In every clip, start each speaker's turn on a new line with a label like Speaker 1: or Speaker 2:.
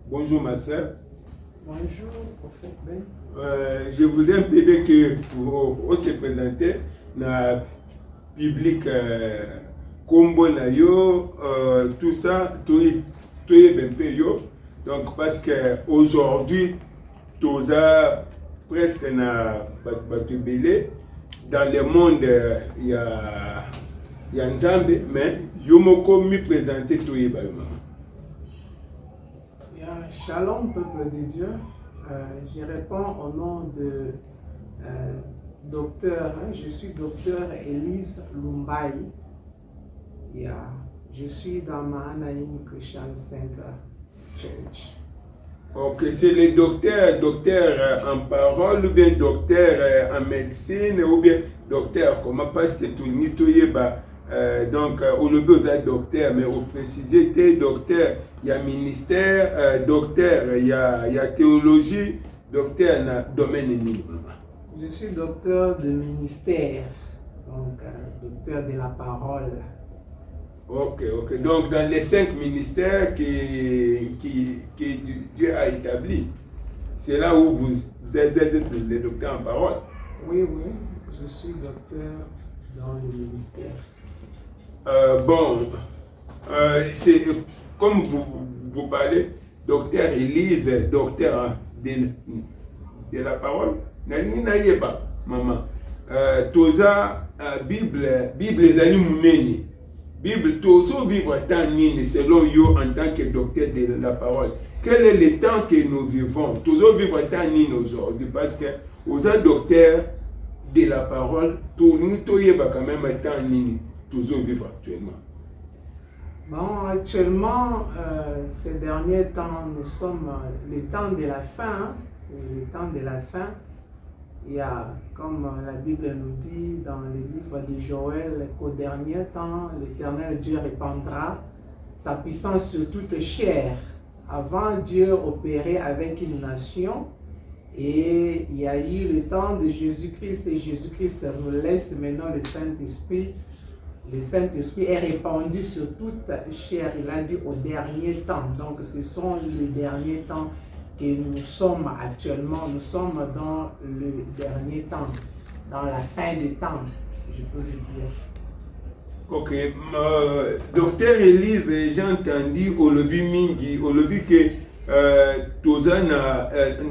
Speaker 1: Bonjour ma soeur.
Speaker 2: Bonjour, prophète Ben.
Speaker 1: Je voudrais un peu que vous se présenter dans le public Combo na yo, tout ça, tout est un peu yo. Donc parce que aujourd'hui, tout ça presque na batubele dans le monde il y a Nzambe, mais yo moko mi présenter tout est maman.
Speaker 2: Shalom, peuple de Dieu. Je réponds au nom de docteur, je suis docteur Elise Lumbai. Je suis dans Mahanaim Christian Center Church.
Speaker 1: Ok, c'est le docteur en parole ou bien docteur en médecine ou bien docteur comment parce que tout ni tout donc au lieu de docteur mais au préciser docteur il y a ministère docteur il y a théologie docteur dans domaine libre.
Speaker 2: Je suis docteur de ministère donc docteur de la parole.
Speaker 1: Ok. Donc, dans les 5 ministères que Dieu a établis, c'est là où vous êtes le docteur en parole.
Speaker 2: Oui, je suis docteur dans le ministère.
Speaker 1: C'est comme vous parlez, docteur Elise, docteur de la parole. Maman, Toza, Bible les animaux. Bible, tout ça vivre tant nini selon yo en tant que docteur de la parole. Quel est le temps que nous vivons? Toujours vivre tant nini aujourd'hui parce que aux docteurs de la parole, tout nous y quand même tant nini toujours vivre actuellement.
Speaker 2: Bon, actuellement, ces derniers temps, nous sommes le temps de la fin. C'est le temps de la fin. Il y a, comme la Bible nous dit dans le livre de Joël, qu'au dernier temps, l'Éternel Dieu répandra sa puissance sur toute chair. Avant, Dieu opérait avec une nation et il y a eu le temps de Jésus-Christ et Jésus-Christ nous laisse maintenant le Saint-Esprit. Le Saint-Esprit est répandu sur toute chair. Il a dit au dernier temps. Donc, ce sont les derniers temps que nous sommes actuellement, nous sommes dans le dernier temps, dans la fin du temps, je peux le dire.
Speaker 1: Ok, docteur Elise, j'ai entendu au lobby mingi, au lobby que Toza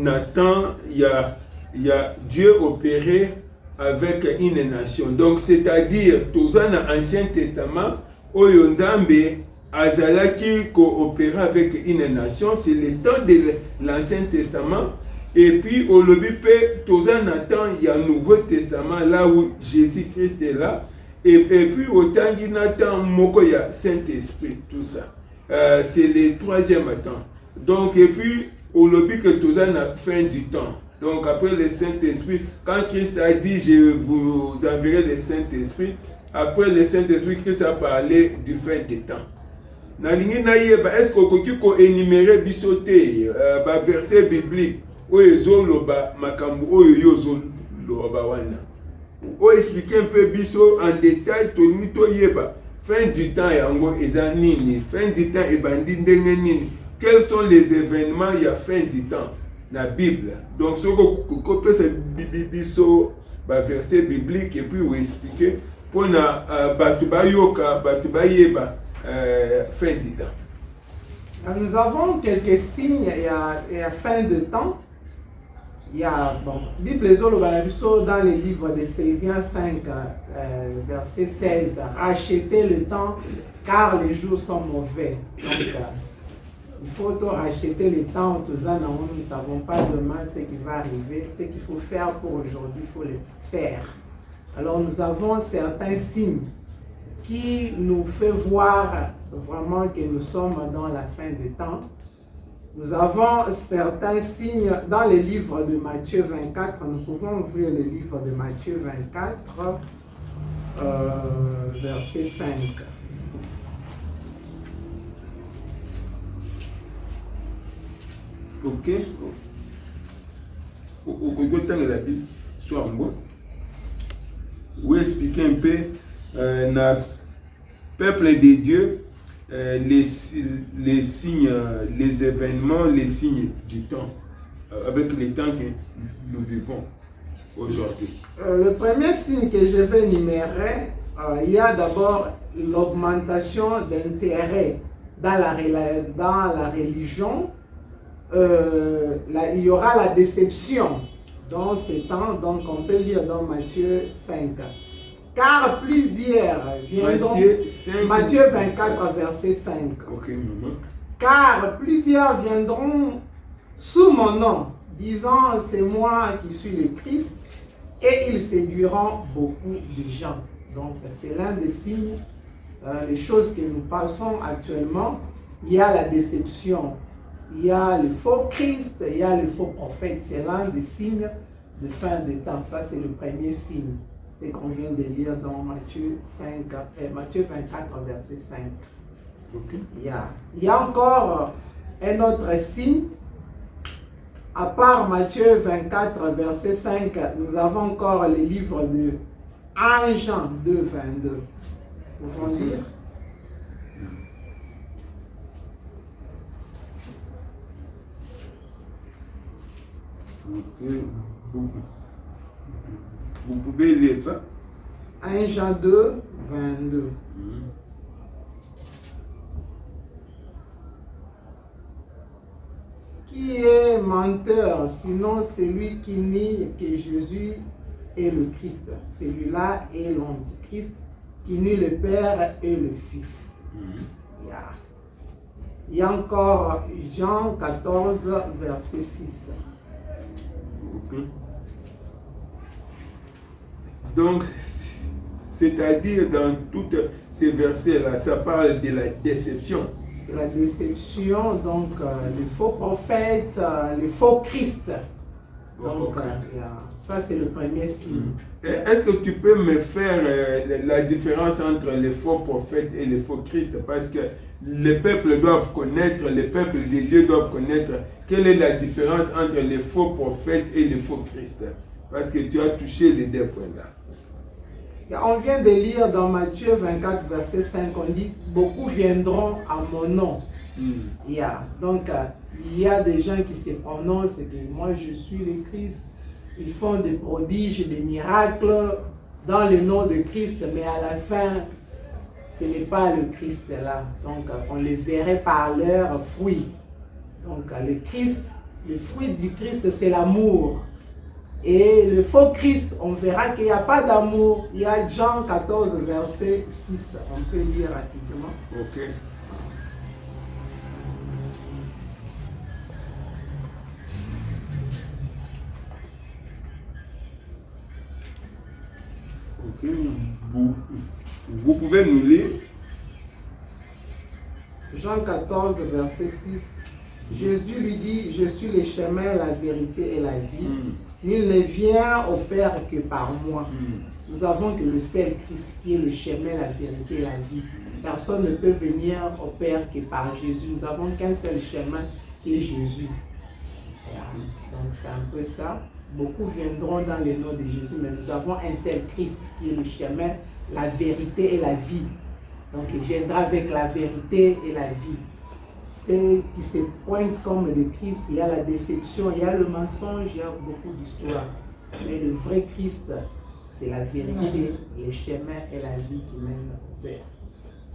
Speaker 1: Nathan, il y a Dieu opéré avec une nation. Donc, c'est-à-dire, Toza dans l'Ancien Testament, Oyo Nzambe, Azalaki coopérer avec une nation, c'est le temps de l'Ancien Testament. Et puis, au lobby, Toza Nathan, il y a un Nouveau Testament, là où Jésus-Christ est là. Et puis, au temps de Nathan, Moko, il y a Saint-Esprit, tout ça. C'est le troisième temps. Donc, et puis, au lobby que Toza na fin du temps. Donc, après le Saint-Esprit, quand Christ a dit, je vous enverrai le Saint-Esprit, après le Saint-Esprit, Christ a parlé du fin des temps. Est-ce que vous énumérer bisoté verset biblique où ezoloba makambu oyo zoloba wana ou expliquer un peu biso en détail toni to yeba fin du temps yango eza nini fin du temps ebandi ndenge nini quels sont les événements il y a fin du temps na Bible donc ce que peut se biso verset biblique et puis ou expliquer pour na batu bayoka batu bayeba fin du temps.
Speaker 2: Nous avons quelques signes et à fin de temps. Il y a, Bible dans le livre d'Éphésiens 5, verset 16, rachetez le temps car les jours sont mauvais. Donc, il faut racheter le temps, nous ne savons pas demain ce qui va arriver, ce qu'il faut faire pour aujourd'hui, il faut le faire. Alors nous avons certains signes qui nous fait voir vraiment que nous sommes dans la fin des temps. Nous avons certains signes dans le livre de Matthieu 24. Nous pouvons ouvrir le livre de Matthieu 24, verset 5.
Speaker 1: Ok. Au la Bible, soit en moi. Vous expliquez un peu, notre peuple de Dieu, les signes, les événements, les signes du temps, avec les temps que nous vivons aujourd'hui.
Speaker 2: Le premier signe que je vais énumérer, il y a d'abord l'augmentation d'intérêt dans la religion. Il y aura la déception dans ces temps, donc on peut lire dans Matthieu 5. Car plusieurs viendront. Matthieu 24, verset 5.
Speaker 1: Ok, maman.
Speaker 2: Car plusieurs viendront sous mon nom, disant c'est moi qui suis le Christ, et ils séduiront beaucoup de gens. Donc c'est l'un des signes, les choses que nous passons actuellement. Il y a la déception, il y a le faux Christ, il y a le faux prophète. C'est l'un des signes de fin de temps. Ça, c'est le premier signe. C'est qu'on vient de lire dans Matthieu 24, verset 5.
Speaker 1: Okay.
Speaker 2: Il y a encore un autre signe. À part Matthieu 24, verset 5, nous avons encore le livre de 1 Jean 2, 22. Vous pouvez lire?
Speaker 1: Okay. Vous pouvez lire ça?
Speaker 2: 1 Jean 2, 22. Qui est menteur, sinon celui qui nie que Jésus est le Christ? Celui-là est l'Antichrist, qui nie le Père et le Fils. Il y a encore Jean 14, verset 6.
Speaker 1: Donc, c'est-à-dire dans tous ces versets-là, ça parle de la déception.
Speaker 2: C'est la déception, donc le faux prophète, le faux Christ. Donc, ça c'est le premier signe.
Speaker 1: Est-ce que tu peux me faire la différence entre les faux prophètes et les faux Christ? Parce que les peuples doivent connaître, les peuples de Dieu doivent connaître quelle est la différence entre les faux prophètes et les faux Christ. Parce que tu as touché les deux points là.
Speaker 2: On vient de lire dans Matthieu 24, verset 5, on dit « Beaucoup viendront à mon nom ». Donc, il y a des gens qui se prononcent que moi je suis le Christ. Ils font des prodiges, des miracles dans le nom de Christ, mais à la fin, ce n'est pas le Christ là. Donc, on les verrait par leurs fruits. Donc, le Christ, le fruit du Christ, c'est l'amour. Et le faux Christ, on verra qu'il n'y a pas d'amour. Il y a Jean 14, verset 6. On peut lire rapidement.
Speaker 1: Ok. Ok. Vous pouvez nous lire?
Speaker 2: Jean 14, verset 6. Jésus lui dit, je suis le chemin, la vérité et la vie. Nul ne vient au Père que par moi. Nous avons que le seul Christ qui est le chemin, la vérité et la vie. Personne ne peut venir au Père que par Jésus. Nous avons qu'un seul chemin qui est Jésus. Donc c'est un peu ça. Beaucoup viendront dans le nom de Jésus, mais nous avons un seul Christ qui est le chemin, la vérité et la vie. Donc il viendra avec la vérité et la vie. Ceux qui se pointent comme le Christ, il y a la déception, il y a le mensonge, il y a beaucoup d'histoires. Mais le vrai Christ, c'est la vérité, le chemin et la vie qui mènent au Père.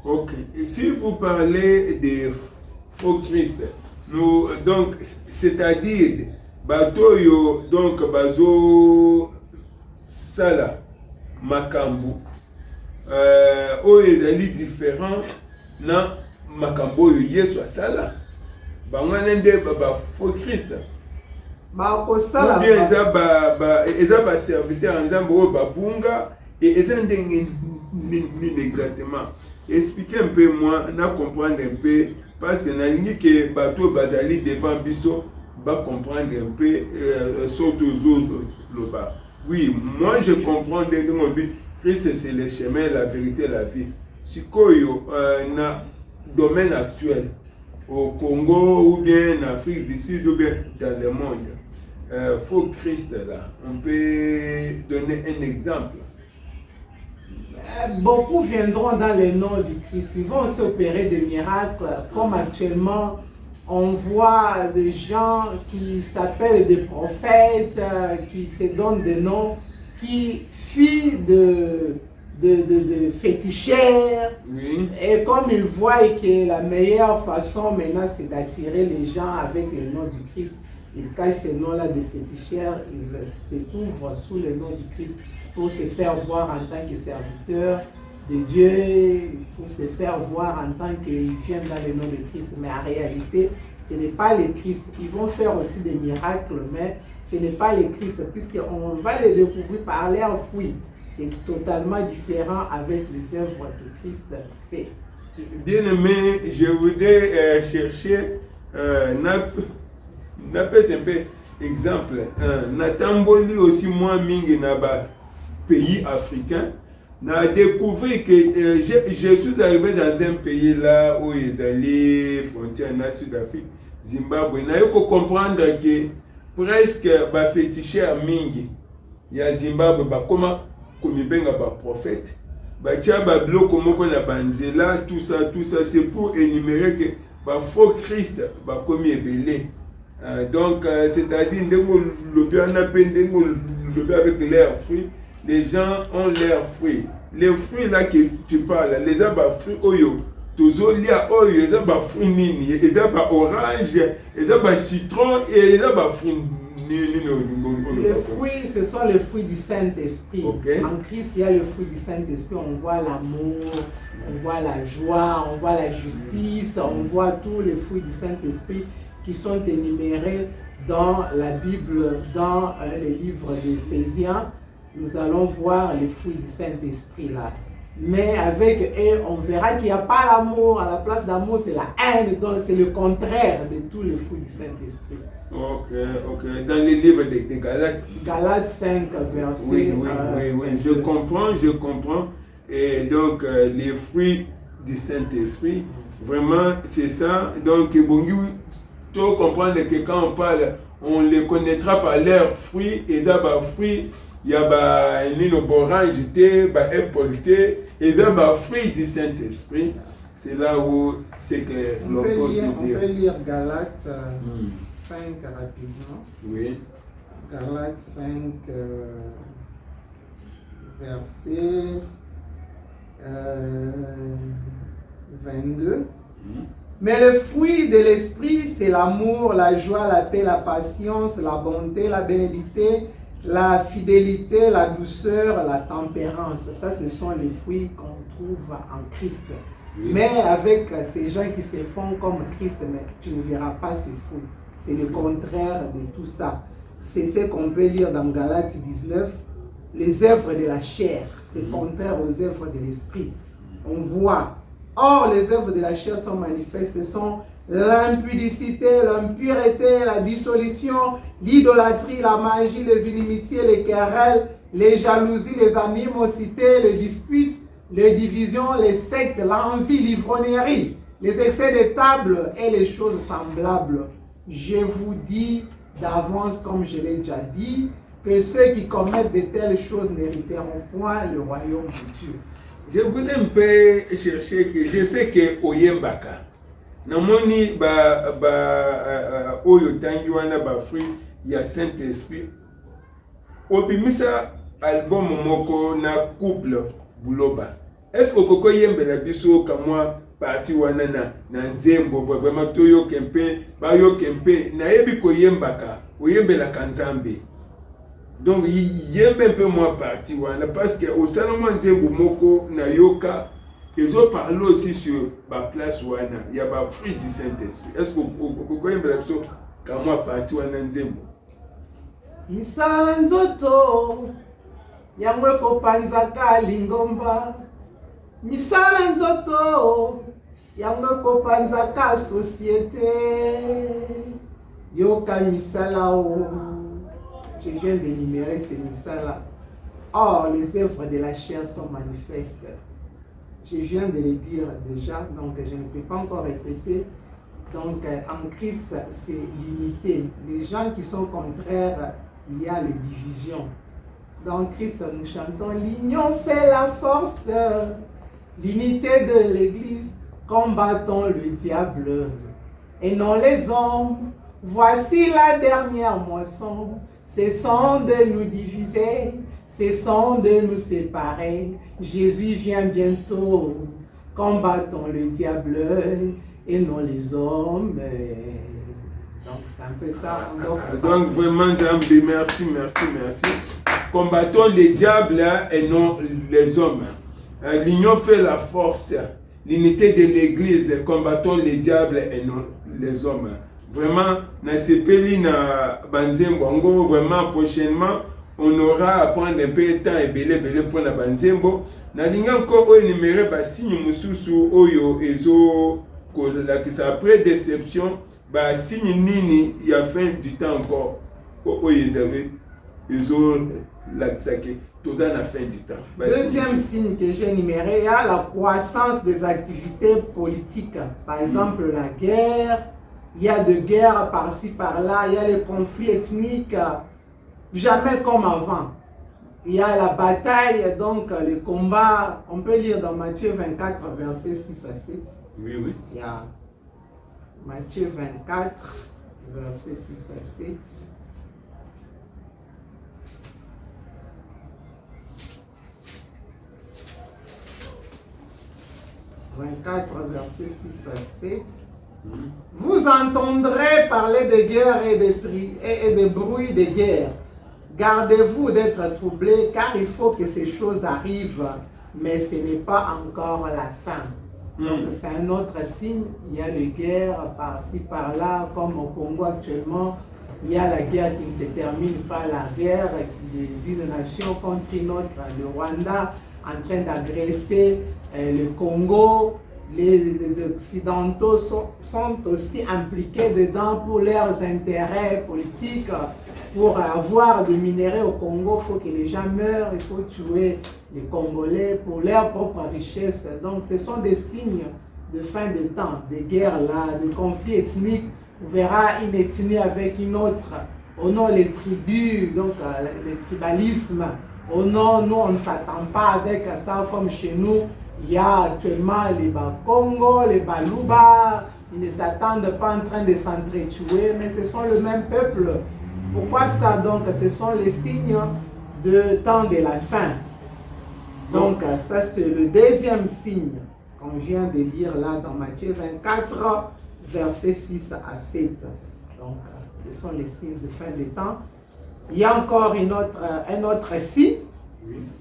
Speaker 1: Ok. Et si vous parlez des faux Christ, nous, donc, c'est-à-dire, batoyo, donc, bazo sala, makambu, ezali différent, na makambo oyo Yesu asala bango nende ba faux Christ
Speaker 2: ba ko sala
Speaker 1: ba eza ba serviteur nzambe oyo babunga et eza ndenge nini exactement. Expliquez un peu moi na comprendre un peu parce que nalingi que bato bazali devant biso ba comprendre un peu surtout le bas. Oui, moi je comprends de mon but. Christ c'est le chemin, la vérité, la vie. Sikoyo na domaine actuel, au Congo ou bien en Afrique du Sud ou bien dans le monde, faux Christ là, on peut donner un exemple.
Speaker 2: Beaucoup viendront dans le nom du Christ. Ils vont aussi opérer des miracles, comme actuellement on voit des gens qui s'appellent des prophètes, qui se donnent des noms, qui fuient de féticheurs.
Speaker 1: Oui.
Speaker 2: Et comme ils voient que la meilleure façon maintenant c'est d'attirer les gens avec le nom du Christ, ils cachent ces noms-là de féticheurs, ils se couvrent sous le nom du Christ pour se faire voir en tant que serviteurs de Dieu, pour se faire voir en tant qu'ils viennent dans le nom de Christ. Mais en réalité, ce n'est pas le Christ. Ils vont faire aussi des miracles, mais ce n'est pas le Christ, puisqu'on va les découvrir par leurs fruits. C'est totalement différent avec les œuvres que Christ fait.
Speaker 1: Bien aimé, je voudrais chercher un peu exemple. Natamboli aussi moi mingi na ba pays africain. N'a découvert que je suis arrivé dans un pays là où ils allaient frontière na Sud-Afrique, Zimbabwe. N'a eu qu'à comprendre que presque ba féticheur mingi ya Zimbabwe ba comment comme benga ba prophète ba tia ba bloko moko na banzela tout ça c'est pour énumérer que ba faux Christ ba comme ebelé. Donc c'est-à-dire ndengo lobi ana pendengo lobi avec leurs fruits. Les gens ont leurs fruits. Les fruits là que tu parles, les fruits oyo, toujours lia oyo, les fruits nini, les orange, les citron et les fruits nini.
Speaker 2: Les fruits, ce sont les fruits du Saint-Esprit. Okay. En Christ, il y a le fruit du Saint-Esprit. On voit l'amour, on voit la joie, on voit la justice, on voit tous les fruits du Saint-Esprit qui sont énumérés dans la Bible, dans les livres d'Éphésiens. Nous allons voir les fruits du Saint-Esprit là. Mais avec eux, on verra qu'il n'y a pas l'amour. À la place d'amour, c'est la haine. Donc, c'est le contraire de tous les fruits du Saint-Esprit.
Speaker 1: Ok. Dans les livres de Galates.
Speaker 2: Galates 5, verset...
Speaker 1: Oui. Je comprends. Et donc, les fruits du Saint-Esprit, vraiment, c'est ça. Donc, bon, il faut comprendre que quand on parle, on les connaîtra par leurs fruits. Et ça, fruits... Il y a une orange, un apple, et ça fruit du Saint-Esprit. C'est là où c'est que l'on peut se dire.
Speaker 2: On peut lire Galates 5 rapidement.
Speaker 1: Oui.
Speaker 2: Galates 5, verset 22. Mais le fruit de l'esprit, c'est l'amour, la joie, la paix, la patience, la bonté, la bénédiction, la fidélité, la douceur, la tempérance. Ça, ce sont les fruits qu'on trouve en Christ. Oui. Mais avec ces gens qui se font comme Christ, mais tu ne verras pas ces fruits. C'est le contraire de tout ça. C'est ce qu'on peut lire dans Galates 19. Les œuvres de la chair, c'est contraire aux œuvres de l'esprit. On voit. Or, les œuvres de la chair sont manifestes, sont l'impudicité, l'impureté, la dissolution, l'idolâtrie, la magie, les inimitiés, les querelles, les jalousies, les animosités, les disputes, les divisions, les sectes, l'envie, l'ivrognerie, les excès de table et les choses semblables. Je vous dis d'avance, comme je l'ai déjà dit, que ceux qui commettent de telles choses n'hériteront point le royaume de Dieu.
Speaker 1: Je voulais un peu chercher que je sais que Oyembaka. Namoni oyo tangi wana fruit ya Saint-Esprit. Obimisa album moko na couple buloba. Est-ce que koko yembela biso kamwa parti wana na nzembo vraiment toyo kempe ba yo kempe na yebi ko yembaka oyembela kanzambe. Donc yembe un peu moins parti wana parce que au salon nzembo moko na yoka. Ils ont parlé aussi sur la place wana, il y a des fruits du Saint-Esprit. Est-ce que vous connaissez la chose quand moi parti wana nzembo?
Speaker 2: Misala nzoto yamwe kopanzaka lingomba. Misala nzoto yamwe kopanzaka société. Yoka misala o. Je viens d'énumérer ces misala. Or, les œuvres de la chair sont manifestes. Je viens de le dire déjà, donc je ne peux pas encore répéter. Donc en Christ, c'est l'unité. Les gens qui sont contraires, il y a les divisions. Dans Christ, nous chantons l'union fait la force, l'unité de l'Église, combattons le diable et non les hommes. Voici la dernière moisson, cessons de nous diviser, cessons de nous séparer. Jésus vient bientôt, combattons le diable et non les hommes. Donc c'est un peu ça.
Speaker 1: Donc vraiment, merci. Combattons les diables et non les hommes. L'union fait la force. L'unité de l'Église, combattons les diables et non les hommes. Vraiment, na sepeli na banzembo, vraiment prochainement, on aura à prendre un peu de temps et belé pour la banzembo. Na linga encore au numéro ba signe mususu oyo ezo ko la qui après déception ba signe nini il y a fin du temps encore oyo ezo la sake tous à la fin du temps.
Speaker 2: Deuxième signe que j'ai énuméré, il y a la croissance des activités politiques. Par exemple, la guerre, il y a de guerres par-ci par-là, il y a les conflits ethniques, jamais comme avant. Il y a la bataille, donc les combats, on peut lire dans Matthieu 24, versets 6 à 7.
Speaker 1: Oui.
Speaker 2: Il y a Matthieu 24, versets 6 à 7. 24, versets 6 à 7. Vous entendrez parler de guerre et de bruit de guerre. Gardez-vous d'être troublés, car il faut que ces choses arrivent, mais ce n'est pas encore la fin. Donc c'est un autre signe. Il y a les guerres par-ci, par-là, comme au Congo actuellement. Il y a la guerre qui ne se termine pas, la guerre d'une nation contre une autre, le Rwanda, en train d'agresser le Congo. Les Occidentaux sont aussi impliqués dedans pour leurs intérêts politiques. Pour avoir des minéraux au Congo, il faut que les gens meurent, il faut tuer les Congolais pour leur propre richesse. Donc ce sont des signes de fin de temps, des guerres là, des conflits ethniques. On verra une ethnie avec une autre. Au nom les tribus, donc le tribalisme. Au nom, nous on ne s'attend pas avec ça comme chez nous. Il y a actuellement les Bakongo, les Baluba, ils ne s'attendent pas en train de s'entretuer, mais ce sont le même peuple. Pourquoi ça? Donc, ce sont les signes de temps de la fin. Donc, ça c'est le deuxième signe qu'on vient de lire là dans Matthieu 24, versets 6 à 7. Donc, ce sont les signes de fin des temps. Il y a encore un autre signe,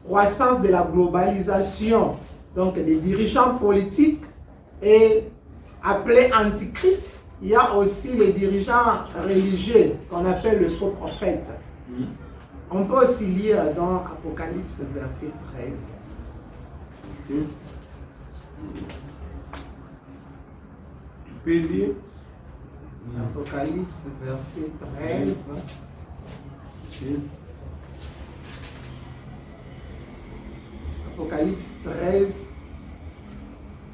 Speaker 2: croissance de la globalisation. Donc, les dirigeants politiques et appelés antichristes. Il y a aussi les dirigeants religieux qu'on appelle le faux prophète. On peut aussi lire dans Apocalypse verset 13.
Speaker 1: Tu peux lire
Speaker 2: Apocalypse verset 13. Apocalypse 13.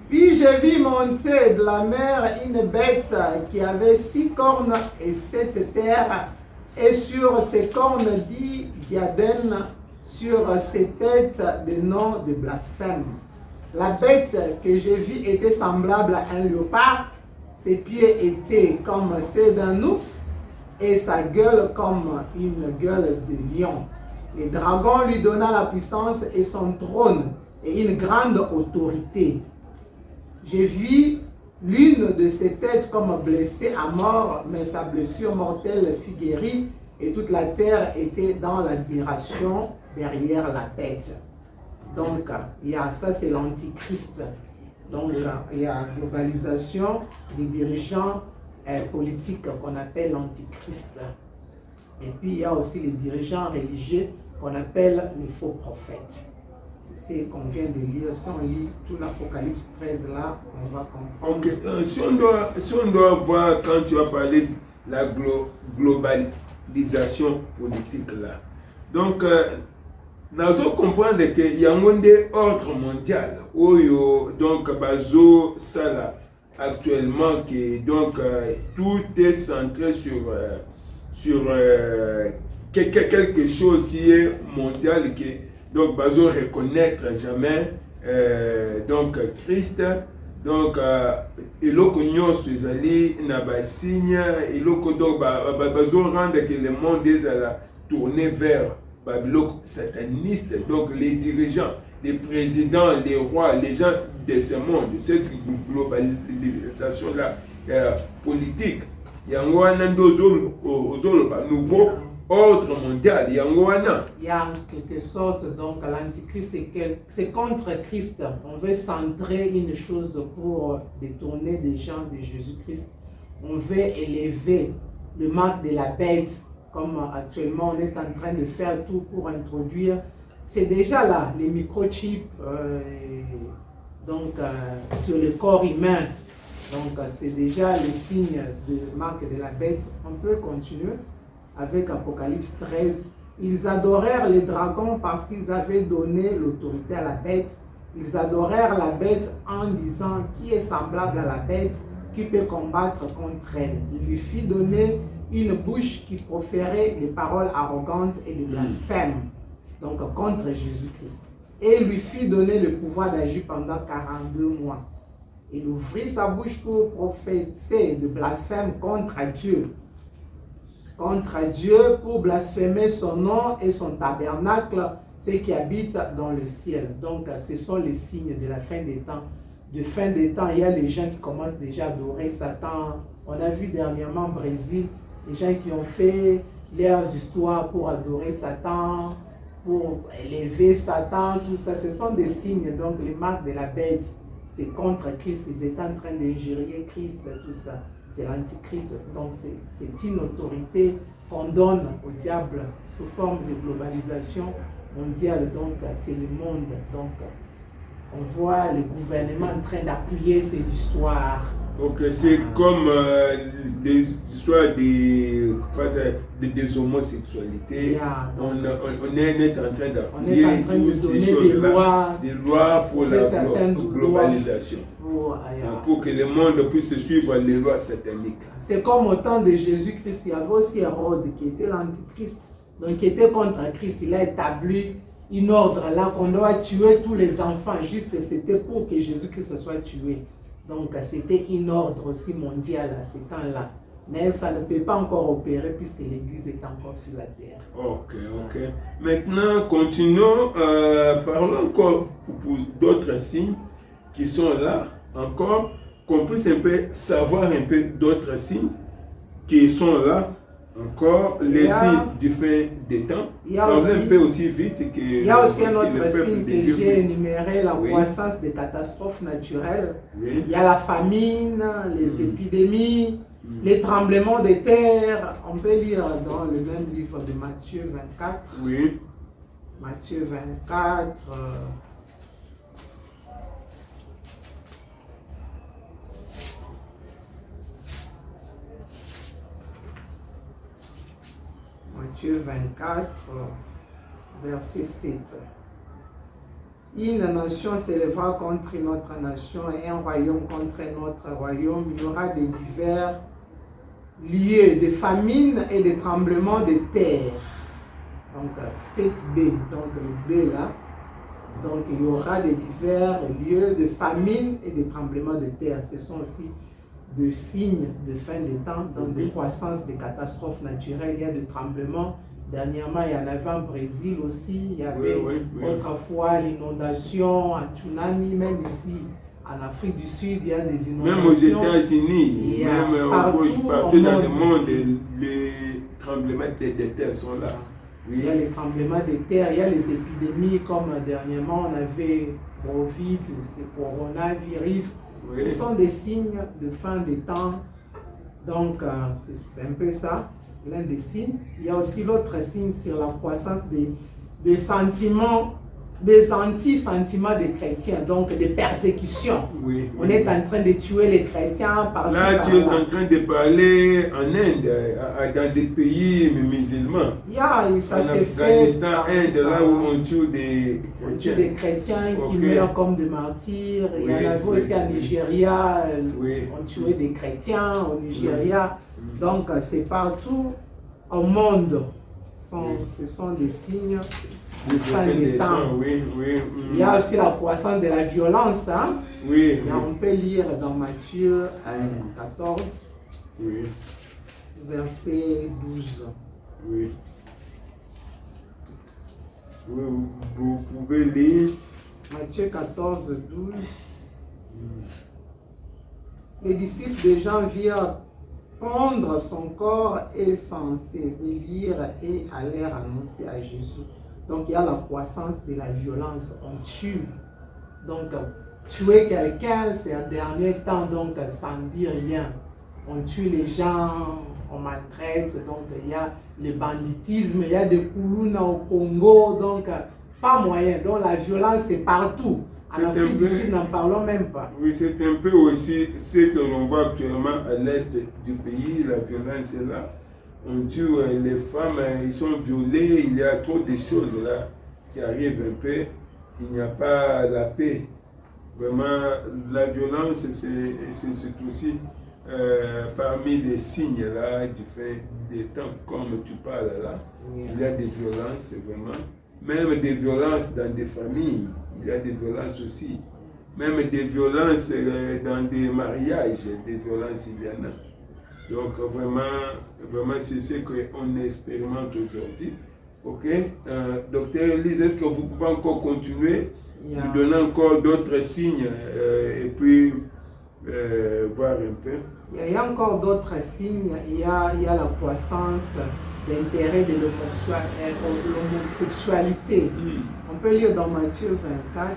Speaker 2: Puis je vis monter de la mer une bête qui avait 6 cornes et 7 terres, et sur ses cornes 10 diadèmes, sur ses têtes des noms de blasphème. La bête que je vis était semblable à un léopard, ses pieds étaient comme ceux d'un ours, et sa gueule comme une gueule de lion. Le dragon lui donna la puissance et son trône et une grande autorité. J'ai vu l'une de ses têtes comme blessée à mort, mais sa blessure mortelle fut guérie et toute la terre était dans l'admiration derrière la bête. Donc, ça c'est l'antichrist. Donc, il y a globalisation des dirigeants politiques qu'on appelle l'antichrist. Et puis, il y a aussi les dirigeants religieux qu'on appelle les faux prophètes. C'est ce qu'on vient de lire. Si on lit tout l'Apocalypse 13 là, on va comprendre.
Speaker 1: Ok, si on doit voir, quand tu as parlé de la globalisation politique là, donc nous allons comprendre qu'il y a un ordre mondial où donc bazo sala actuellement qui donc tout est centré sur quelque chose qui est mondial, qui donc besoin reconnaître jamais donc Christ. Donc eloko nyonso ezali na basigne eloko donc besoin rendre que le monde ezala tourné vers biloko sataniste. Donc les dirigeants, les présidents, les rois, les gens de ce monde, cette globalisation là politique, yango wana ndo ozoloba nouveau ordre mondial, yango wana.
Speaker 2: Il y a en quelque sorte donc l'antichrist, c'est contre Christ. On veut centrer une chose pour détourner des gens de Jésus-Christ. On veut élever le marque de la bête, comme actuellement on est en train de faire tout pour introduire. C'est déjà là, les microchips donc sur le corps humain. Donc c'est déjà le signe de marque de la bête. On peut continuer avec Apocalypse 13. Ils adorèrent les dragons parce qu'ils avaient donné l'autorité à la bête. Ils adorèrent la bête en disant qui est semblable à la bête, qui peut combattre contre elle. Il lui fit donner une bouche qui proférait des paroles arrogantes et des blasphèmes, donc contre Jésus-Christ. Et il lui fit donner le pouvoir d'agir pendant 42 mois. Il ouvrit sa bouche pour professer de blasphème contre Dieu. Contre Dieu, pour blasphémer son nom et son tabernacle, ceux qui habitent dans le ciel. Donc, ce sont les signes de la fin des temps. De fin des temps, il y a les gens qui commencent déjà à adorer Satan. On a vu dernièrement au Brésil, les gens qui ont fait leurs histoires pour adorer Satan, pour élever Satan, tout ça. Ce sont des signes, donc les marques de la bête. C'est contre Christ, ils étaient en train d'injurier Christ, tout ça. C'est l'antichrist. Donc c'est une autorité qu'on donne au diable sous forme de globalisation mondiale. Donc c'est le monde. Donc on voit le gouvernement en train d'appuyer ces histoires.
Speaker 1: Donc c'est comme des histoires des homosexualités.
Speaker 2: Yeah,
Speaker 1: on est en train d'appuyer toutes ces
Speaker 2: choses-là,
Speaker 1: des lois pour la globalisation. Pour que le monde puisse suivre les lois sataniques.
Speaker 2: C'est comme au temps de Jésus-Christ, il y avait aussi Hérode qui était l'antichrist, donc qui était contre Christ. Il a établi une ordre là qu'on doit tuer tous les enfants, juste c'était pour que Jésus-Christ soit tué. Donc c'était une ordre aussi mondiale à ce temps-là. Mais ça ne peut pas encore opérer puisque l'Église est encore sur la terre.
Speaker 1: Ok. Maintenant, continuons. Parlons encore pour d'autres signes qui sont là. Encore, qu'on puisse un peu savoir un peu d'autres signes qui sont là. Encore, les signes du fin des temps. Un peu aussi vite que...
Speaker 2: Il y a aussi un autre signe que j'ai énuméré, la croissance des catastrophes naturelles. Oui. Il y a la famine, les épidémies, les tremblements de terre. On peut lire dans le même livre de Matthieu 24.
Speaker 1: Oui.
Speaker 2: Matthieu 24... Matthieu 24, verset 7. Une nation s'élèvera contre une autre nation et un royaume contre un autre royaume. Il y aura des divers lieux de famine et de tremblements de terre. Donc 7b, donc le B là. Donc il y aura des divers lieux de famine et de tremblements de terre. Ce sont aussi de signes de fin des temps, donc de croissance des catastrophes naturelles. Il y a des tremblements. Dernièrement, il y en avait en Brésil aussi. Il y avait autrefois l'inondation, un tsunami, même ici en Afrique du Sud, il y a des inondations.
Speaker 1: Même aux États-Unis, même partout dans le monde, les tremblements de terre sont là.
Speaker 2: Oui. Il y a les tremblements de terre, il y a les épidémies, comme dernièrement on avait Covid, c'est coronavirus. Oui. Ce sont des signes de fin des temps. Donc, c'est un peu ça, l'un des signes. Il y a aussi l'autre signe sur la croissance des sentiments, des anti-sentiments des chrétiens, donc des persécutions.
Speaker 1: Oui,
Speaker 2: on est en train de tuer les chrétiens par
Speaker 1: là, tu es en train de parler en Inde, dans des pays musulmans.
Speaker 2: Ça s'est fait.
Speaker 1: Afghanistan, Inde, là où on tue des chrétiens.
Speaker 2: On tue des chrétiens qui meurent comme des martyrs. Il y en avait aussi en Nigeria, on tuait des chrétiens au Nigeria. Donc, c'est partout au monde. Ce ce sont des signes de fin des temps.
Speaker 1: Oui.
Speaker 2: Il y a aussi la croissance de la violence. Hein?
Speaker 1: Oui.
Speaker 2: On peut lire dans Matthieu 14, verset 12.
Speaker 1: Oui. Oui, vous pouvez lire.
Speaker 2: Matthieu 14, 12. Les disciples de Jean virent prendre son corps et s'ensevelir et allèrent annoncer à Jésus. Donc il y a la croissance de la violence, on tue. Donc tuer quelqu'un, c'est un dernier temps, donc sans dire rien. On tue les gens, on maltraite, donc il y a le banditisme, il y a des koulouna au Congo, donc pas moyen. Donc la violence c'est partout. En Afrique du Sud, n'en parlons même pas.
Speaker 1: Oui, c'est un peu aussi ce que l'on voit actuellement à l'est du pays, la violence est là. On tue les femmes, ils sont violés, il y a trop de choses là qui arrivent un peu. Il n'y a pas la paix. Vraiment, la violence, c'est aussi parmi les signes là du fait des temps, comme tu parles là. Il y a des violences, vraiment. Même des violences dans des familles, il y a des violences aussi. Même des violences dans des mariages, des violences, il y en a. Donc vraiment c'est ce qu'on expérimente aujourd'hui. Ok, docteur Elise, est-ce que vous pouvez encore continuer, nous donner encore d'autres signes et puis voir un peu?
Speaker 2: Il y a encore d'autres signes. Il y a la croissance d'intérêt de l'homosexualité. On peut lire dans Matthieu 24.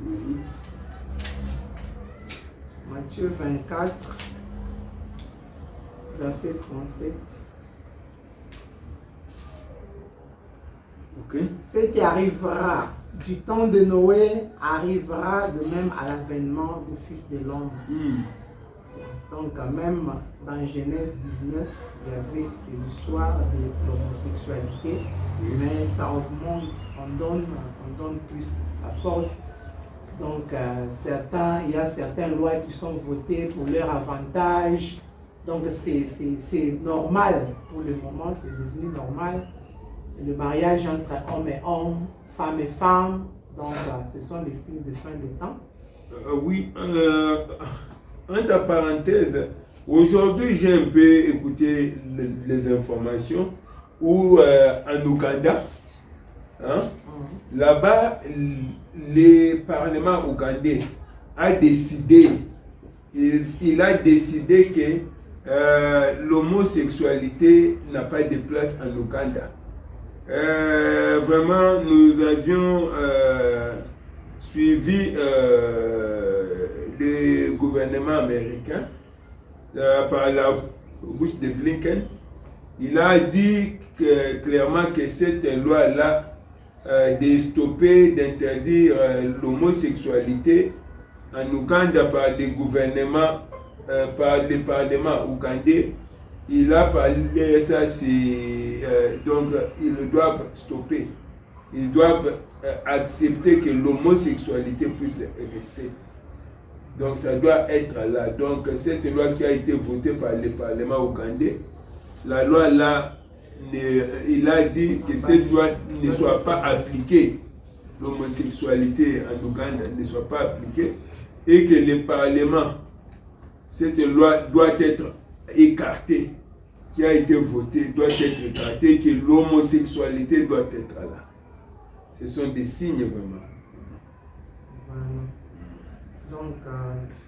Speaker 1: Oui.
Speaker 2: Matthieu 24, verset 37.
Speaker 1: Ok.
Speaker 2: Ce qui arrivera du temps de Noé arrivera de même à l'avènement du Fils de l'homme. Donc même dans Genèse 19, il y avait ces histoires de l'homosexualité, mais ça augmente, on donne plus la force. Donc il y a certaines lois qui sont votées pour leur avantage. Donc c'est normal pour le moment, c'est devenu normal. Le mariage entre homme et homme, femme et femme, donc ce sont les signes de fin des temps.
Speaker 1: Oui, entre parenthèses, aujourd'hui j'ai un peu écouté les informations où en Ouganda, hein, là-bas, le Parlement ougandais a décidé, il a décidé que l'homosexualité n'a pas de place en Ouganda. Vraiment, nous avions suivi le gouvernement américain par la bouche de Blinken. Il a dit clairement que cette loi-là de stopper, d'interdire l'homosexualité en Ouganda par le gouvernement, par le Parlement ougandais, il a parlé ça, donc ils doivent stopper. Ils doivent accepter que l'homosexualité puisse rester. Donc ça doit être là. Donc cette loi qui a été votée par le Parlement ougandais, la loi là, il a dit que cette loi ne soit pas appliquée. L'homosexualité en Ouganda ne soit pas appliquée et que le Parlement, cette loi doit être écartée, qui a été votée, doit être écartée, que l'homosexualité doit être là. Ce sont des signes vraiment.
Speaker 2: Donc,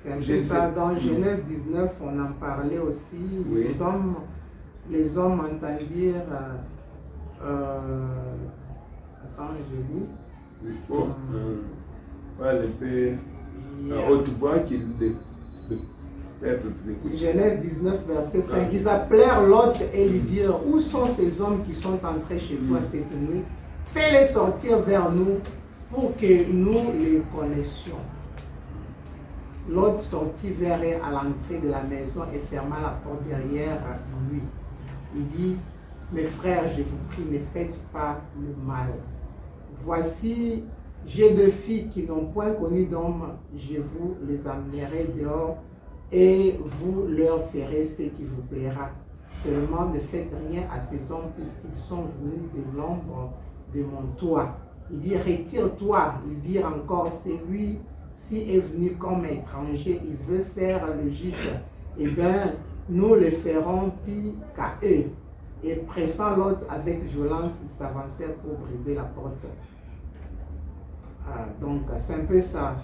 Speaker 2: c'est un peu ça. Dans Genèse 19, on en parlait aussi.
Speaker 1: Oui.
Speaker 2: Les hommes entendent dire. Attends, je lis.
Speaker 1: Il faut parler un peu à haute voix qu'il le peuple vous écoute.
Speaker 2: Genèse 19, verset 5. Ils appelèrent Lot et lui dirent: où sont ces hommes qui sont entrés chez toi cette nuit? Fais-les sortir vers nous pour que nous les connaissions. Lot sortit vers eux à l'entrée de la maison et ferma la porte derrière lui. Il dit: mes frères, je vous prie, ne faites pas le mal. Voici, j'ai deux filles qui n'ont point connu d'homme, je vous les amènerai dehors et vous leur ferez ce qui vous plaira. Seulement ne faites rien à ces hommes puisqu'ils sont venus de l'ombre de mon toit. Il dit retire-toi. Il dit encore celui-ci est venu comme étranger, il veut faire le juge. Eh bien, nous le ferons pis qu'à eux. Et pressant l'autre avec violence, ils s'avancèrent pour briser la porte. Donc c'est un peu ça.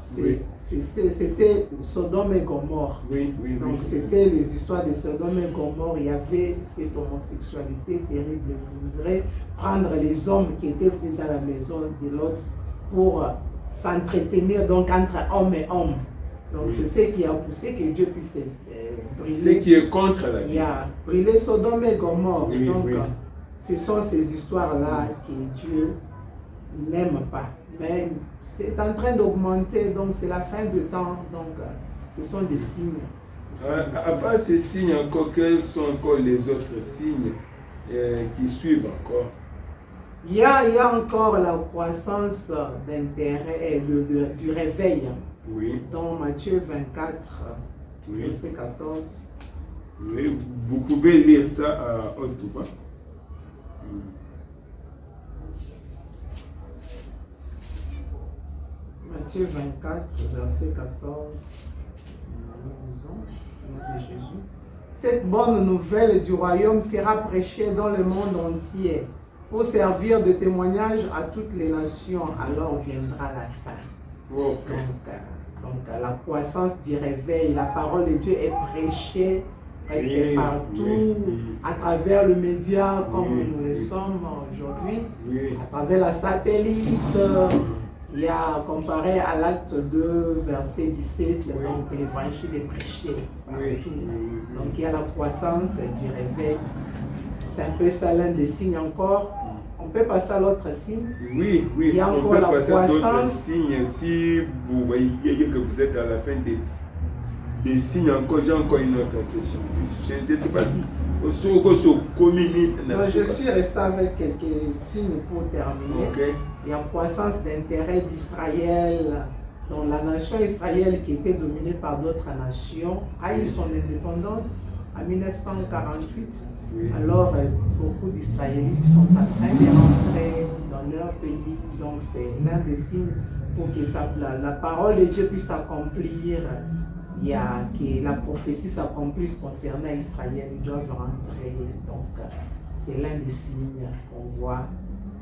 Speaker 2: C'était Sodome et Gomorrhe. Donc c'était les histoires de Sodome et Gomorrhe. Il y avait cette homosexualité terrible. Vous voudrez prendre les hommes qui étaient venus dans la maison de l'autre pour s'entretenir donc entre hommes et hommes. Donc c'est ce qui a poussé que Dieu puisse brûler.
Speaker 1: Ce qui est contre la vie.
Speaker 2: Il a brûlé Sodome et Gomorrhe. Donc ce sont ces histoires-là que Dieu n'aime pas. Mais c'est en train d'augmenter, donc c'est la fin du temps, donc ce sont des signes.
Speaker 1: À part ces signes encore, quels sont encore les autres signes qui suivent encore?
Speaker 2: Il y a encore la croissance d'intérêt du réveil.
Speaker 1: Oui.
Speaker 2: Dans Matthieu 24, verset 14.
Speaker 1: Oui, vous pouvez lire ça à haute voix.
Speaker 2: Matthieu 24, verset 14. De Jésus. Cette bonne nouvelle du royaume sera prêchée dans le monde entier pour servir de témoignage à toutes les nations. Alors viendra la fin.
Speaker 1: Okay.
Speaker 2: Donc la croissance du réveil, la parole de Dieu est prêchée presque partout, à travers le média comme nous le sommes aujourd'hui, à travers la satellite. Il y a comparé à l'acte 2, verset 17, donc l'évangile est prêché partout. Donc il y a la croissance du réveil. C'est un peu ça l'un des signes encore. On peut passer à l'autre signe.
Speaker 1: Oui,
Speaker 2: il y a encore la croissance.
Speaker 1: Signes. Si vous voyez que vous êtes à la fin des signes, encore, j'ai encore une autre question. Je ne sais pas si
Speaker 2: je suis resté avec quelques signes pour terminer. Il y a croissance d'intérêt d'Israël, dont la nation Israël qui était dominée par d'autres nations a eu son indépendance en 1948. Alors beaucoup d'Israélites sont en train de rentrer dans leur pays. Donc c'est l'un des signes pour que la parole de Dieu puisse s'accomplir. Il y a que la prophétie s'accomplisse concernant Israël, ils doivent rentrer. Donc, c'est l'un des signes qu'on voit.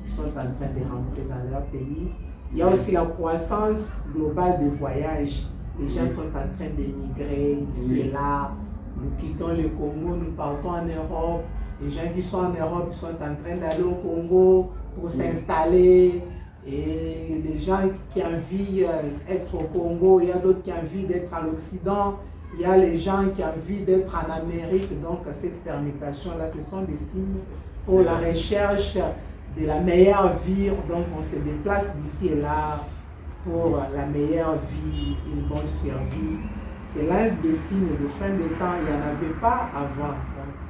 Speaker 2: Ils sont en train de rentrer dans leur pays. Il y a aussi la croissance globale des voyages. Les gens sont en train d'émigrer ici et là. Nous quittons le Congo, nous partons en Europe. Les gens qui sont en Europe sont en train d'aller au Congo pour s'installer. Et les gens qui ont envie d'être au Congo, il y a d'autres qui ont envie d'être à l'Occident, il y a les gens qui ont envie d'être en Amérique. Donc cette permutation-là, ce sont des signes pour la recherche de la meilleure vie. Donc on se déplace d'ici et là pour la meilleure vie, une bonne survie. C'est l'un des signes de fin des temps. Il n'y en avait pas avant.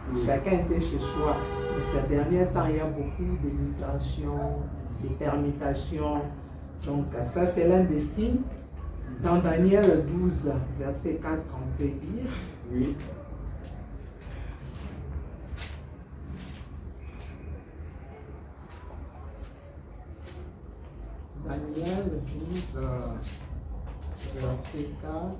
Speaker 2: Donc, chacun était chez soi. Mais ces derniers temps, il y a beaucoup de migrations, de permutations. Donc ça, c'est l'un des signes. Dans Daniel 12, verset 4, on peut lire.
Speaker 1: Oui.
Speaker 2: Daniel 12, verset 4.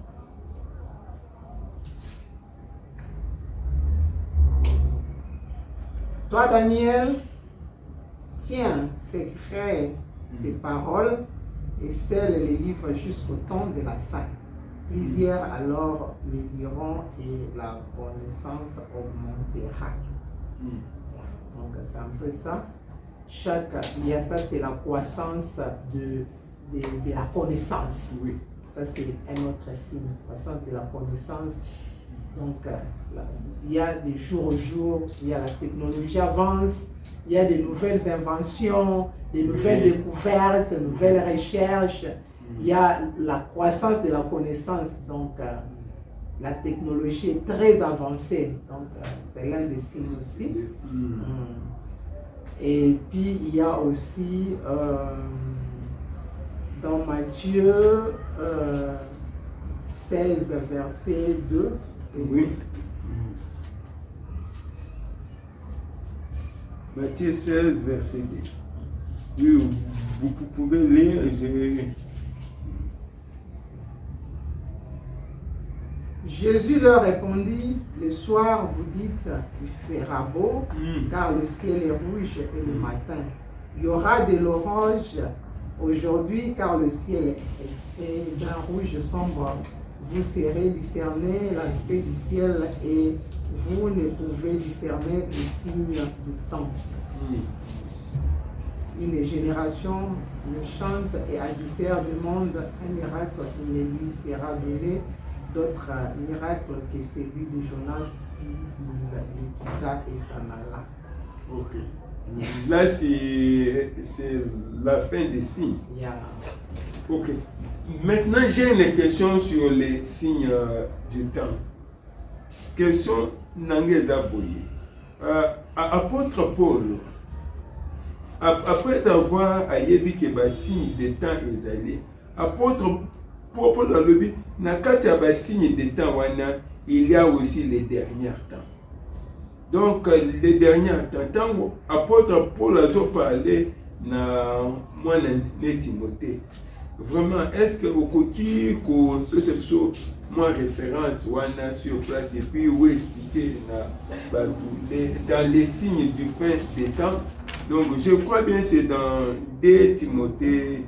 Speaker 2: Toi, Daniel, tiens secret ces paroles et scelle les livres jusqu'au temps de la fin. Plusieurs alors les liront et la connaissance augmentera. Donc c'est un peu ça. Il y a ça, c'est la croissance de la connaissance.
Speaker 1: Oui.
Speaker 2: Ça, c'est un autre signe, croissance de la connaissance. Donc, il y a des jours au jour, il y a la technologie avance, il y a des nouvelles inventions, des nouvelles découvertes, de nouvelles recherches. Il y a la croissance de la connaissance. Donc, la technologie est très avancée. Donc, c'est l'un des signes aussi. Et puis, il y a aussi dans Matthieu 16, verset 2.
Speaker 1: Oui. Matthieu 16, verset 2. Oui, vous pouvez lire.
Speaker 2: Jésus leur répondit, le soir vous dites, il fera beau, car le ciel est rouge et le matin. Il y aura de l'orage aujourd'hui, car le ciel est d'un rouge sombre. Vous saurez discerner l'aspect du ciel et vous ne pouvez discerner les signes du temps. Une génération méchante et adultère demande un miracle, il ne lui sera donné d'autres miracles que celui de Jonas, puis il quitta et s'en alla.
Speaker 1: Ok. Yes. Là, c'est la fin des signes.
Speaker 2: Yeah.
Speaker 1: Ok. Maintenant, j'ai une question sur les signes du temps. Question Nangeza Boye. Apôtre Paul, après avoir ayebi que les signes des temps est allé, apôtre Paul a lebi, nakati ya ba signes des temps wana, il y a aussi les derniers temps. Donc, les derniers temps, apôtre Paul a parlé na moi na Timothée. Vraiment, est-ce que au côté que c'est moi référence wana sur place et puis où expliquer dans les signes du fin des temps. Donc, je crois bien c'est dans 2 Timothée,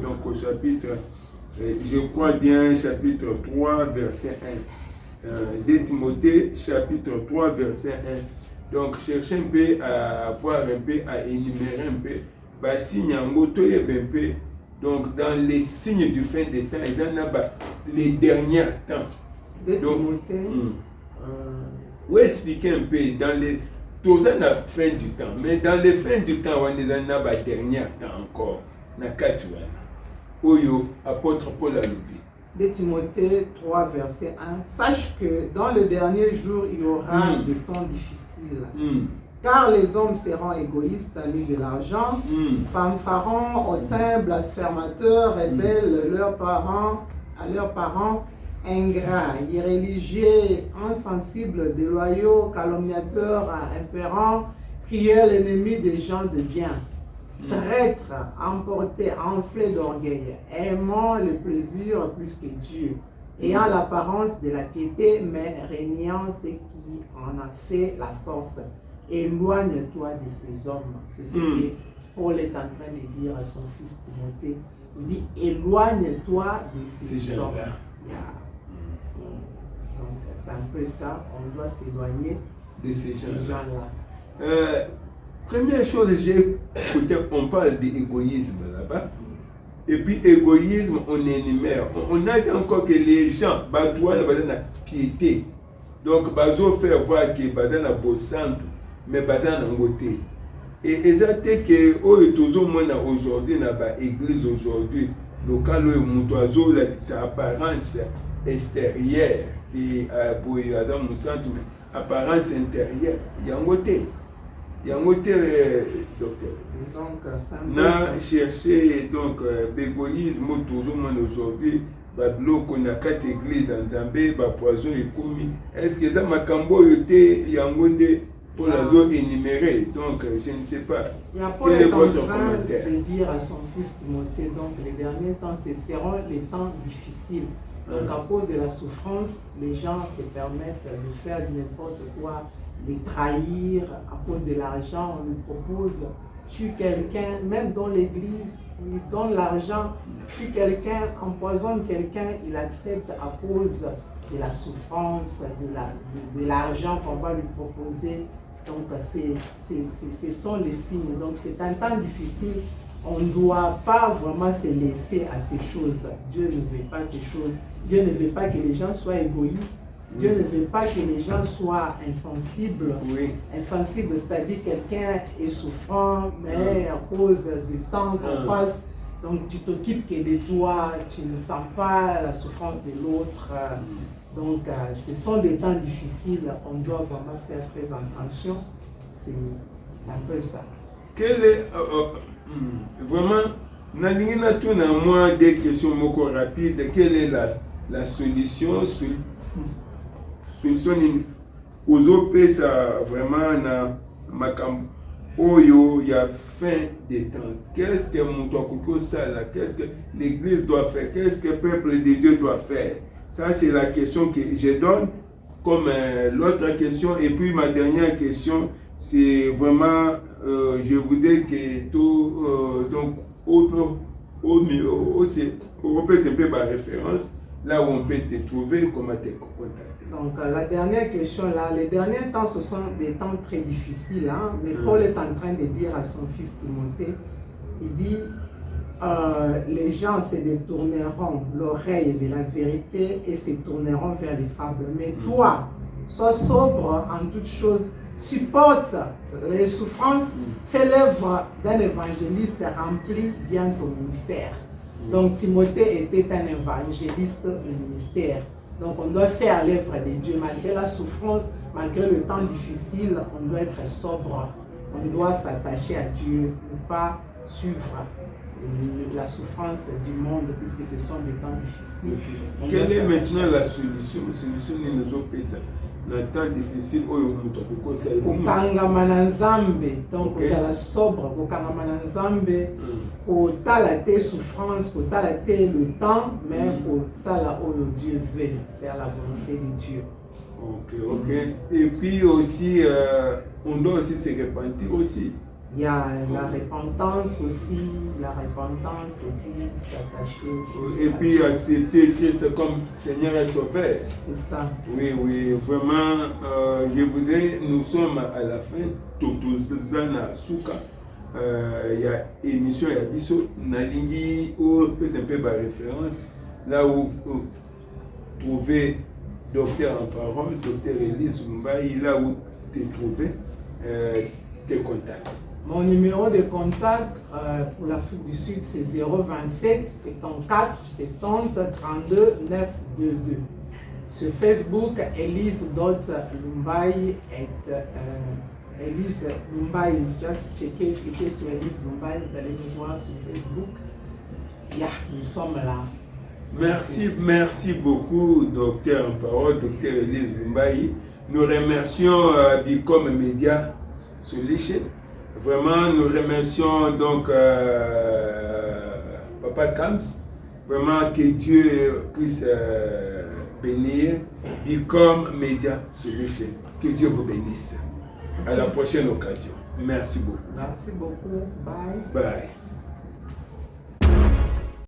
Speaker 1: donc au chapitre, je crois bien chapitre 3, verset 1. 2 Timothée, chapitre 3, verset 1. Donc, cherchez un peu à voir un peu, à énumérer un peu. Bah, signe en moto et peu. Donc, dans les signes du fin des temps, ils en ont les derniers temps.
Speaker 2: 2 Timothée.
Speaker 1: Oui, expliquer un peu dans les. Tous en a fin du temps, mais dans les fins du temps, on a les derniers temps encore. Na katuana. Oyo, apôtre Paul a dit.
Speaker 2: 2 Timothée 3, verset 1. Sache que dans le dernier jour, il y aura des temps difficiles. Car les hommes seront égoïstes, amis de l'argent, fanfarons, hautains, blasphémateurs, rebelles à leurs parents, ingrats, irréligieux, insensibles, déloyaux, calomniateurs, impérants, cruels, ennemis des gens de bien, traîtres, emportés, enflés d'orgueil, aimant le plaisir plus que Dieu, ayant l'apparence de la piété, mais régnant ce qui en a fait la force. Éloigne-toi de ces hommes. C'est ce que Paul est en train de dire à son fils Timothée. Il dit, éloigne-toi de ces hommes. Donc, c'est un peu ça. On doit s'éloigner
Speaker 1: de ces
Speaker 2: gens-là.
Speaker 1: Première chose, j'ai écouté, on parle d'égoïsme là-bas. Et puis, égoïsme, on énumère. On a dit encore que les gens, doivent avoir la piété. Donc, bazo faire voir que bazan a beau centre. Mais bazan en côté. Et exactement que aujourd'hui dans l'église aujourd'hui, local où sa apparence extérieure et pour centre apparence intérieure, il y a un côté. Il y a un côté docteur. Donc na chercher donc l'égoïsme toujours aujourd'hui. Qu'on a 4 églises en Zambie, poison et commis. Est-ce que ça m'a camboyoté yangonde pour la zone énumérée? Donc je ne sais pas.
Speaker 2: Quel est votre commentaire? De dire à son fils Timothée, donc les derniers temps, ce seront les temps difficiles. Donc à cause de la souffrance, les gens se permettent de faire n'importe quoi, de trahir à cause de l'argent. On lui propose, tue quelqu'un, même dans l'église, on lui donne l'argent, tue quelqu'un, empoisonne quelqu'un, il accepte à cause de la souffrance, de l'argent qu'on va lui proposer. Donc, ce sont les signes. Donc, c'est un temps difficile. On ne doit pas vraiment se laisser à ces choses. Dieu ne veut pas ces choses. Dieu ne veut pas que les gens soient égoïstes. Dieu ne veut pas que les gens soient insensibles. Insensibles, c'est-à-dire quelqu'un est souffrant, mais à cause du temps qu'on passe, donc tu t'occupes que de toi, tu ne sens pas la souffrance de l'autre. Donc ce sont des temps difficiles, on doit vraiment faire très attention. C'est un peu ça.
Speaker 1: Quel est vraiment Nalingina tout na moi des questions moko rapides. Quelle est la solution? Solution aux OP, ça vraiment na makambo. Oyo, il y a fin des temps. Qu'est-ce que mon tokoko ça là? Qu'est-ce que l'Église doit faire? Qu'est-ce que le peuple de Dieu doit faire? Ça, c'est la question que je donne comme l'autre question. Et puis ma dernière question, c'est vraiment, je voudrais que tout, donc, c'est un peu ma référence, là où on peut te trouver, comment te contacter.
Speaker 2: Donc la dernière question là, les derniers temps ce sont des temps très difficiles, hein, mais Paul est en train de dire à son fils Timothée, il dit les gens se détourneront l'oreille de la vérité et se tourneront vers les fables. Mais toi, sois sobre en toutes choses, supporte les souffrances, fais l'œuvre d'un évangéliste, remplis bien ton ministère. Donc Timothée était un évangéliste du ministère. Donc on doit faire l'œuvre de Dieu malgré la souffrance, malgré le temps difficile, on doit être sobre, on doit s'attacher à Dieu, ne pas suivre la souffrance du monde puisque ce sont des temps difficiles.
Speaker 1: Quelle est maintenant la solution? La solution nous a ça. Dans le temps difficile,
Speaker 2: okangama na nzambe, donc ozala sobre, okangama na nzambe, kotala te souffrance, kotala te le temps, mais kosala oyo Dieu veut, faire la volonté de Dieu.
Speaker 1: Ok. Et puis aussi, on doit aussi se repentir aussi.
Speaker 2: Il y a la repentance aussi, et puis s'attacher.
Speaker 1: Et puis accepter Christ comme Seigneur et Sauveur.
Speaker 2: C'est ça.
Speaker 1: Oui, vraiment, je voudrais, nous sommes à la fin, Totozana Souka. Il y a émission, il y a Bisso, Nalingi, c'est un peu ma référence, là où trouver docteur en parole, docteur Elise Mbaye, là où tu trouvé tes contacts.
Speaker 2: Mon numéro de contact pour l'Afrique du Sud, c'est 027 74 70 32 922. Sur Facebook, Elise.Lumbaye Elise Lumbaye. Just cliquez sur Elise Lumbaye, vous allez nous voir sur Facebook. Nous sommes là.
Speaker 1: Merci beaucoup, docteur en parole, docteur Elise Lumbaye. Nous remercions Bicom Media Solution. Vraiment, nous remercions donc Papa Kams. Vraiment que Dieu puisse bénir Bicom Media Solution. Que Dieu vous bénisse. À la prochaine occasion. Merci beaucoup.
Speaker 2: Merci beaucoup. Bye.
Speaker 1: Bye.